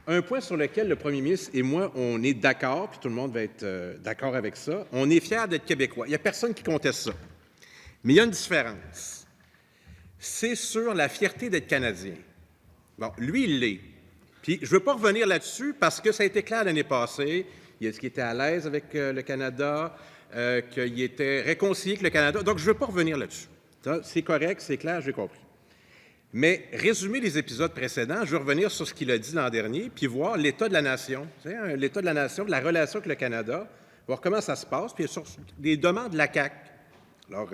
Un point sur lequel le premier ministre et moi, on est d'accord, puis tout le monde va être d'accord avec ça, on est fiers d'être Québécois. Il n'y a personne qui conteste ça. Mais il y a une différence. C'est sur la fierté d'être Canadien. Bon, lui, il l'est. Puis je ne veux pas revenir là-dessus parce que ça a été clair l'année passée. Il a dit qu'il était à l'aise avec le Canada, qu'il était réconcilié avec le Canada. Donc, je ne veux pas revenir là-dessus. C'est correct, c'est clair, j'ai compris. Mais résumer les épisodes précédents, je veux revenir sur ce qu'il a dit l'an dernier, puis voir l'état de la nation, l'état de la nation, de la relation avec le Canada, voir comment ça se passe, puis sur les demandes de la CAQ. Alors,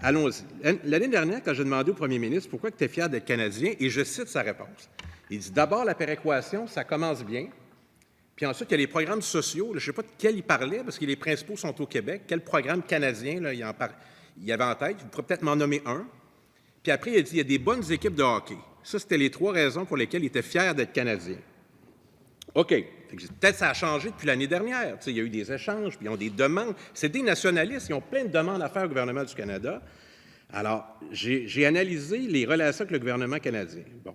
allons-y. L'année dernière, quand j'ai demandé au premier ministre pourquoi tu es fier d'être Canadien, et je cite sa réponse. Il dit, d'abord, la péréquation, ça commence bien. Puis ensuite, il y a les programmes sociaux. Là, je ne sais pas de quel il parlait, parce que les principaux sont au Québec. Quel programme canadien là, il y avait en tête? Vous pourrez peut-être m'en nommer un. Puis après, il a dit, il y a des bonnes équipes de hockey. Ça, c'était les 3 raisons pour lesquelles il était fier d'être Canadien. OK. Peut-être ça a changé depuis l'année dernière. Il y a eu des échanges, puis ils ont des demandes. C'est des nationalistes, ils ont plein de demandes à faire au gouvernement du Canada. Alors, j'ai analysé les relations avec le gouvernement canadien. Bon.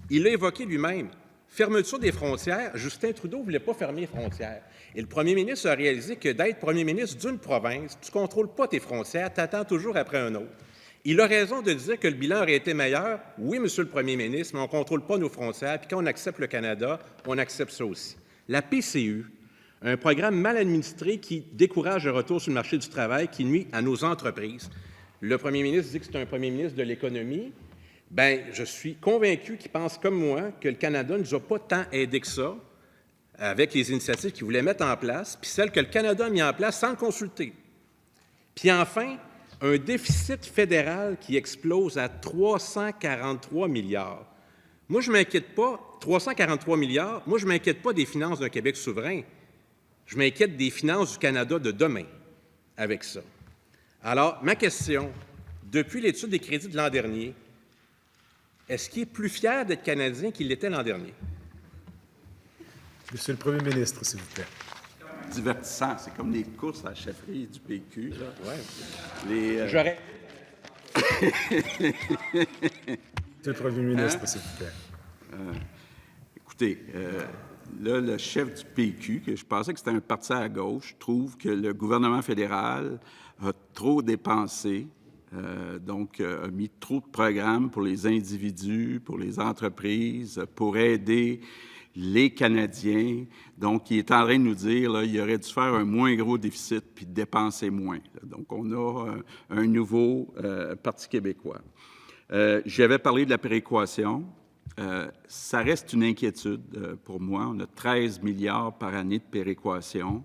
Il a évoqué lui-même. Fermeture des frontières, Justin Trudeau ne voulait pas fermer les frontières. Et le premier ministre a réalisé que d'être premier ministre d'une province, tu ne contrôles pas tes frontières, tu attends toujours après un autre. Il a raison de dire que le bilan aurait été meilleur. Oui, monsieur le premier ministre, mais on ne contrôle pas nos frontières. Puis quand on accepte le Canada, on accepte ça aussi. La PCU, un programme mal administré qui décourage le retour sur le marché du travail, qui nuit à nos entreprises. Le premier ministre dit que c'est un premier ministre de l'économie. Bien, je suis convaincu qu'il pense comme moi que le Canada ne nous a pas tant aidé que ça avec les initiatives qu'il voulait mettre en place, puis celles que le Canada a mis en place sans le consulter. Puis enfin, un déficit fédéral qui explose à 343 milliards. Moi, je ne m'inquiète pas, 343 milliards, moi, je ne m'inquiète pas des finances d'un Québec souverain. Je m'inquiète des finances du Canada de demain avec ça. Alors, ma question, depuis l'étude des crédits de l'an dernier, est-ce qu'il est plus fier d'être Canadien qu'il l'était l'an dernier? Monsieur le Premier ministre, s'il vous plaît. Divertissant. C'est comme les courses à la chefferie du PQ. Là. Ouais. J'aurais... Monsieur le Premier ministre, s'il vous plaît. Écoutez, là, le chef du PQ, que je pensais que c'était un parti à gauche, trouve que le gouvernement fédéral a trop dépensé, donc a mis trop de programmes pour les individus, pour les entreprises, pour aider les Canadiens. Donc, il est en train de nous dire qu'il aurait dû faire un moins gros déficit puis dépenser moins. Là. Donc, on a un nouveau Parti québécois. J'avais parlé de la péréquation. Ça reste une inquiétude pour moi. On a 13 milliards par année de péréquation.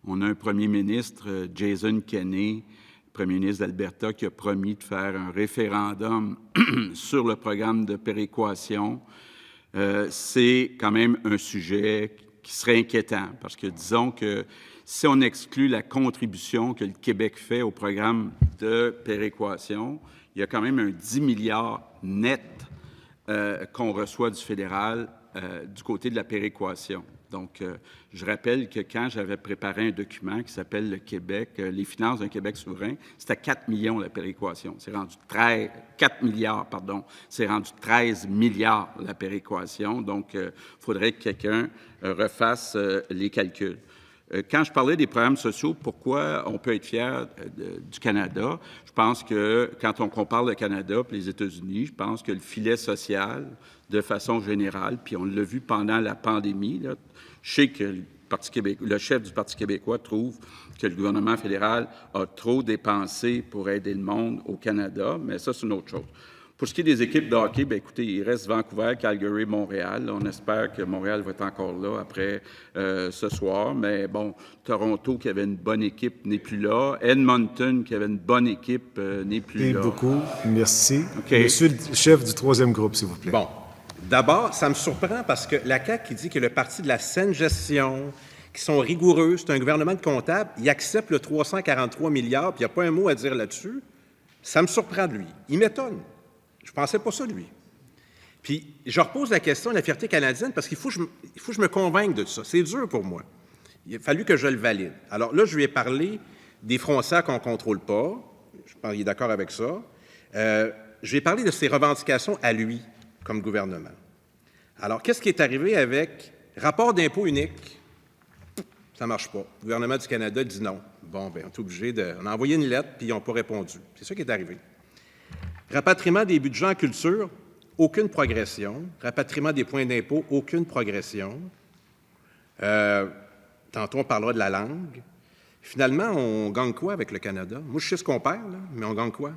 On a un premier ministre, Jason Kenney, premier ministre d'Alberta, qui a promis de faire un référendum sur le programme de péréquation. C'est quand même un sujet qui serait inquiétant parce que disons que si on exclut la contribution que le Québec fait au programme de péréquation, il y a quand même un 10 milliards net qu'on reçoit du fédéral du côté de la péréquation. Donc, je rappelle que quand j'avais préparé un document qui s'appelle le Québec, les finances d'un Québec souverain, c'était 4 millions la péréquation. C'est rendu 4 milliards, pardon. C'est rendu 13 milliards la péréquation. Donc, il faudrait que quelqu'un refasse les calculs. Quand je parlais des programmes sociaux, pourquoi on peut être fier du Canada? Je pense que quand on compare le Canada et les États-Unis, je pense que le filet social, de façon générale, puis on l'a vu pendant la pandémie, là, je sais que le chef du Parti québécois trouve que le gouvernement fédéral a trop dépensé pour aider le monde au Canada, mais ça, c'est une autre chose. Pour ce qui est des équipes de hockey, bien, écoutez, il reste Vancouver, Calgary, Montréal. On espère que Montréal va être encore là après ce soir. Mais bon, Toronto, qui avait une bonne équipe, n'est plus là. Edmonton, qui avait une bonne équipe, n'est plus là. Merci beaucoup. Merci. Okay. Monsieur le chef du troisième groupe, s'il vous plaît. Bon. D'abord, ça me surprend parce que la CAQ qui dit que le parti de la saine gestion, qui sont rigoureux, c'est un gouvernement de comptables, il accepte le 343 milliards, puis il n'y a pas un mot à dire là-dessus. Ça me surprend de lui. Il m'étonne. Je ne pensais pas ça de lui. Puis, je repose la question de la fierté canadienne parce qu'il faut que je me convainque de ça. C'est dur pour moi. Il a fallu que je le valide. Alors là, je lui ai parlé des frontières qu'on ne contrôle pas. Je pense qu'il est d'accord avec ça. Je lui ai parlé de ses revendications à lui comme gouvernement. Alors, qu'est-ce qui est arrivé avec rapport d'impôt unique? Ça ne marche pas. Le gouvernement du Canada dit non. Bon, bien, on est obligé de... On a envoyé une lettre, puis ils n'ont pas répondu. C'est ça qui est arrivé. Rapatriement des budgets en culture, aucune progression. Rapatriement des points d'impôt, aucune progression. Tantôt, on parlera de la langue. Finalement, on gagne quoi avec le Canada? Moi, je sais ce qu'on perd, là, mais on gagne quoi?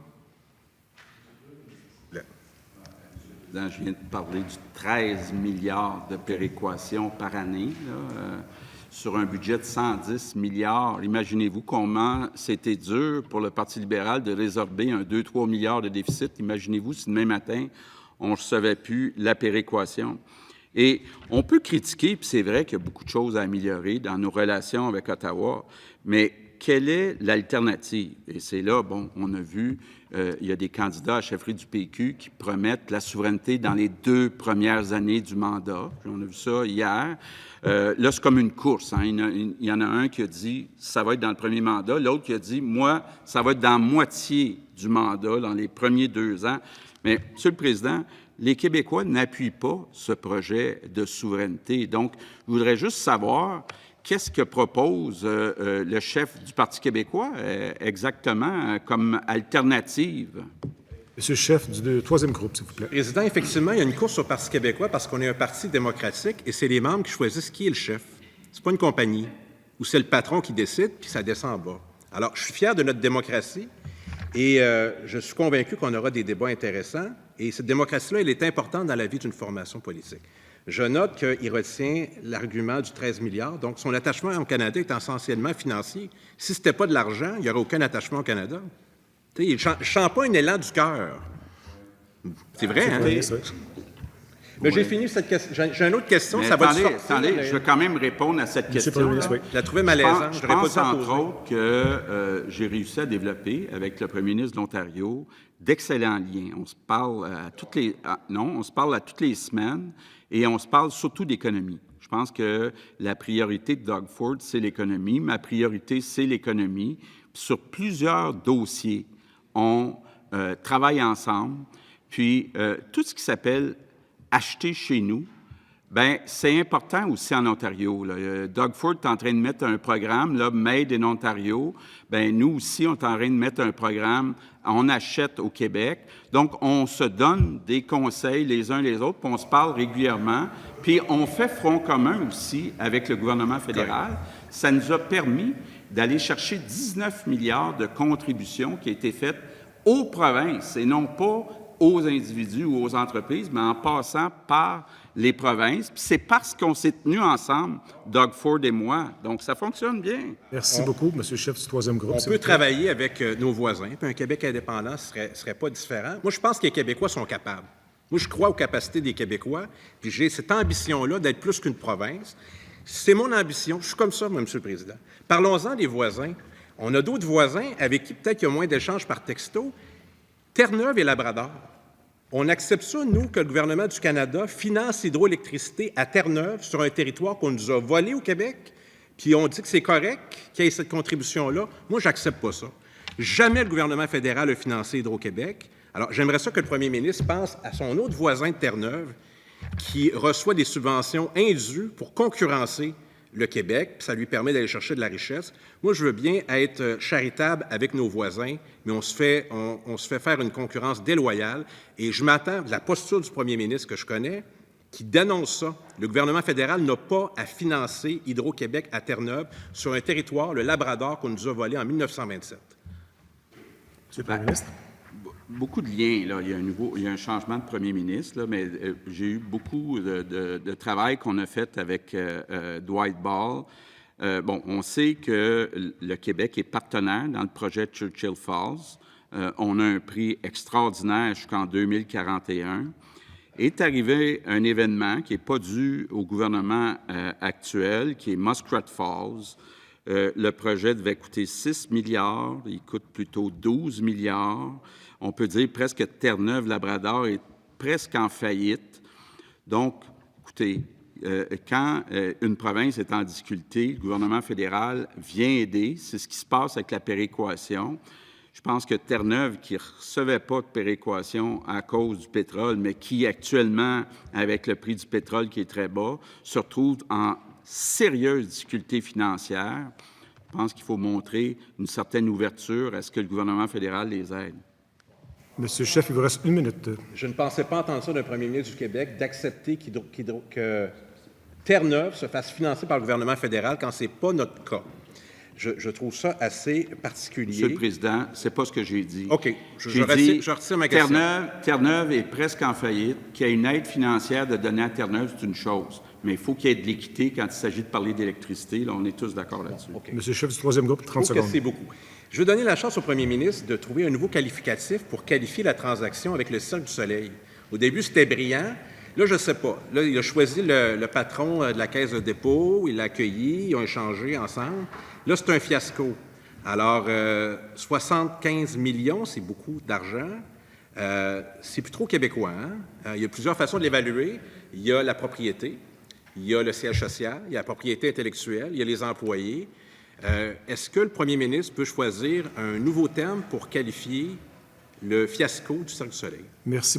Je viens de parler du 13 milliards de péréquation par année, là, sur un budget de 110 milliards. Imaginez-vous comment c'était dur pour le Parti libéral de résorber un 2-3 milliards de déficit. Imaginez-vous si demain matin, on ne recevait plus la péréquation. Et on peut critiquer, puis c'est vrai qu'il y a beaucoup de choses à améliorer dans nos relations avec Ottawa, mais quelle est l'alternative? Et c'est là, bon, on a vu, il y a des candidats à la chefferie du PQ qui promettent la souveraineté dans les 2 premières années du mandat. On a vu ça hier. Là, c'est comme une course. Hein. Il y en a un qui a dit « ça va être dans le premier mandat », l'autre qui a dit « moi, ça va être dans la moitié du mandat, dans les premiers 2 ans ». Mais, Monsieur le Président, les Québécois n'appuient pas ce projet de souveraineté. Donc, je voudrais juste savoir qu'est-ce que propose le chef du Parti québécois exactement comme alternative? Monsieur le chef du troisième groupe, s'il vous plaît. Président, effectivement, il y a une course au Parti québécois parce qu'on est un parti démocratique et c'est les membres qui choisissent qui est le chef. C'est pas une compagnie où c'est le patron qui décide puis ça descend en bas. Alors, je suis fier de notre démocratie et je suis convaincu qu'on aura des débats intéressants et cette démocratie-là, elle est importante dans la vie d'une formation politique. Je note qu'il retient l'argument du 13 milliards. Donc, son attachement au Canada est essentiellement financier. Si ce n'était pas de l'argent, il n'y aurait aucun attachement au Canada. Tu sais, il ne chante pas un élan du cœur. C'est vrai, hein? Oui, ça. Mais j'ai fini cette question. J'ai une autre question. Mais Ça attendez, va sortir, attendez, je veux quand même répondre à cette Monsieur le question. Premier ministre, oui. Je la trouvais malaisante. Je J'aurais pas pense, dû la entre poser. autres, que j'ai réussi à développer avec le premier ministre de l'Ontario d'excellents liens. On se parle à toutes les... on se parle à toutes les semaines et on se parle surtout d'économie. Je pense que la priorité de Doug Ford, c'est l'économie. Ma priorité, c'est l'économie. Sur plusieurs dossiers, on travaille ensemble. Puis, tout ce qui s'appelle acheter chez nous, bien, c'est important aussi en Ontario. Là. Doug Ford est en train de mettre un programme, là, Made in Ontario. Bien, nous aussi, on est en train de mettre un programme, on achète au Québec. Donc, on se donne des conseils les uns les autres, puis on se parle régulièrement. Puis, on fait front commun aussi avec le gouvernement fédéral. Ça nous a permis d'aller chercher 19 milliards de contributions qui ont été faites aux provinces et non pas aux individus ou aux entreprises, mais en passant par les provinces. Puis c'est parce qu'on s'est tenus ensemble, Doug Ford et moi. Donc, ça fonctionne bien. Merci beaucoup, monsieur le chef du troisième groupe. On s'il peut vous plaît. travailler avec nos voisins, puis un Québec indépendant ne serait pas différent. Moi, je pense que les Québécois sont capables. Moi, je crois aux capacités des Québécois, puis j'ai cette ambition-là d'être plus qu'une province. C'est mon ambition. Je suis comme ça, moi, monsieur le Président. Parlons-en des voisins. On a d'autres voisins avec qui peut-être il y a moins d'échanges par texto. Terre-Neuve et Labrador. On accepte ça, nous, que le gouvernement du Canada finance l'hydroélectricité à Terre-Neuve sur un territoire qu'on nous a volé au Québec, puis on dit que c'est correct qu'il y ait cette contribution-là. Moi, j'accepte pas ça. Jamais le gouvernement fédéral a financé Hydro-Québec. Alors, j'aimerais ça que le premier ministre pense à son autre voisin de Terre-Neuve qui reçoit des subventions indues pour concurrencer le Québec, puis ça lui permet d'aller chercher de la richesse. Moi, je veux bien être charitable avec nos voisins, mais on se fait faire une concurrence déloyale. Et je m'attends de la posture du premier ministre que je connais, qui dénonce ça. Le gouvernement fédéral n'a pas à financer Hydro-Québec à Terre-Neuve sur un territoire, le Labrador, qu'on nous a volé en 1927. Monsieur le Premier ministre. Beaucoup de liens, là. Il y a un changement de premier ministre, là, mais j'ai eu beaucoup de travail qu'on a fait avec Dwight Ball. On sait que le Québec est partenaire dans le projet Churchill Falls. On a un prix extraordinaire jusqu'en 2041. Est arrivé un événement qui n'est pas dû au gouvernement actuel, qui est Muskrat Falls. Le projet devait coûter 6 milliards, il coûte plutôt 12 milliards. On peut dire presque Terre-Neuve-Labrador est presque en faillite. Donc, écoutez, quand une province est en difficulté, le gouvernement fédéral vient aider. C'est ce qui se passe avec la péréquation. Je pense que Terre-Neuve, qui ne recevait pas de péréquation à cause du pétrole, mais qui actuellement, avec le prix du pétrole qui est très bas, se retrouve en sérieuse difficulté financière. Je pense qu'il faut montrer une certaine ouverture à ce que le gouvernement fédéral les aide. Monsieur Chef, il vous reste 1 minute. Je ne pensais pas entendre ça d'un premier ministre du Québec, d'accepter que Terre-Neuve se fasse financer par le gouvernement fédéral quand ce n'est pas notre cas. Je trouve ça assez particulier. Monsieur le Président, ce n'est pas ce que j'ai dit. OK. Je retire ma question. Terre-Neuve est presque en faillite. Qu'il y ait une aide financière de donner à Terre-Neuve, c'est une chose. Mais il faut qu'il y ait de l'équité quand il s'agit de parler d'électricité. Là, on est tous d'accord là-dessus. OK. Monsieur Chef du troisième groupe, 30 secondes. C'est beaucoup. Je veux donner la chance au premier ministre de trouver un nouveau qualificatif pour qualifier la transaction avec le Cirque du Soleil. Au début, c'était brillant. Là, je ne sais pas. Là, il a choisi le patron de la Caisse de dépôt, il l'a accueilli, ils ont échangé ensemble. Là, c'est un fiasco. Alors, 75 millions, c'est beaucoup d'argent. C'est plus trop québécois. Hein? Il y a plusieurs façons de l'évaluer. Il y a la propriété, il y a le siège social, il y a la propriété intellectuelle, il y a les employés. Est-ce que le premier ministre peut choisir un nouveau terme pour qualifier le fiasco du Cirque du Soleil? Merci beaucoup.